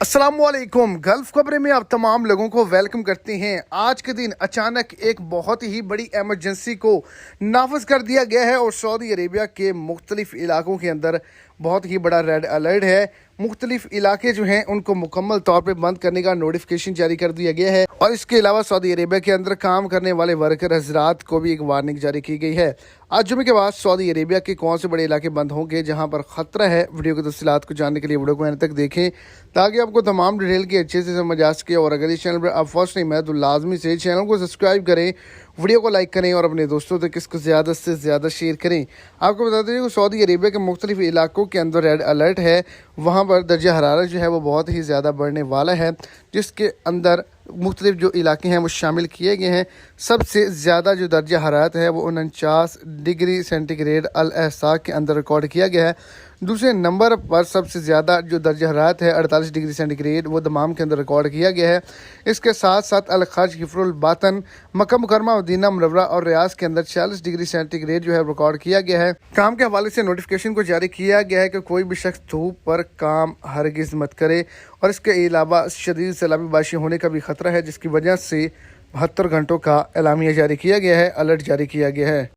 अस्सलाम वालेकुम। गल्फ खबरें में आप तमाम लोगों को वेलकम करते हैं। आज के दिन अचानक एक बहुत ही बड़ी एमरजेंसी को नाफज कर दिया गया है और सऊदी अरेबिया के मुख्तलिफ इलाकों के अंदर बहुत ही बड़ा रेड अलर्ट है। मुख्तलिफ इलाके जो हैं उनको मुकम्मल तौर पे बंद करने का नोटिफिकेशन जारी कर दिया गया है और इसके अलावा सऊदी अरेबिया के अंदर काम करने वाले वर्कर हजरात को भी एक वार्निंग जारी की गई है। आज जुमे के बाद सऊदी अरेबिया के कौन से बड़े इलाके बंद होंगे जहां पर खतरा है, वीडियो की तफसीलात को जानने के लिए वीडियो को एंड तक देखें ताकि आपको तमाम डिटेल की अच्छे से समझ आ सके। और अगर इस चैनल पर आप फर्स्ट नहीं मैं तो लाजमी से चैनल को सब्सक्राइब करें, वीडियो को लाइक करें और अपने दोस्तों तक इसको ज़्यादा से ज़्यादा शेयर करें। आपको बता दें कि सऊदी अरेबिया के मुख्तलिफ इलाकों के अंदर रेड अलर्ट है। वहाँ पर दर्जा हरारत जो है वो बहुत ही ज़्यादा बढ़ने वाला है, जिसके अंदर मुख्तलिफ जो इलाके हैं वो शामिल किए गए हैं। सबसे ज़्यादा जो दर्जा हरारत है वो 49 डिग्री सेंटीग्रेड अल एहसा के अंदर रिकॉर्ड किया गया है। दूसरे नंबर पर सबसे ज़्यादा जो दर्जा हरारत है 48 डिग्री सेंटीग्रेड वो दमाम के अंदर रिकॉर्ड किया गया है। इसके साथ साथ अल-खज, हिफ्रुल बातन, मक्का मुकरमा, मदीना मुनव्वरा और रियाज के अंदर 46 डिग्री सेंटीग्रेड जो है रिकॉर्ड किया गया है। काम के हवाले से नोटिफिकेशन को जारी किया गया है कि कोई भी शख्स धूप पर काम हरगिज़ मत करे और इसके अलावा शदीद सैलाबी बारिश होने का भी खतरा है, जिसकी वजह से 72 घंटों का एलामिया जारी किया गया है, अलर्ट जारी किया गया है।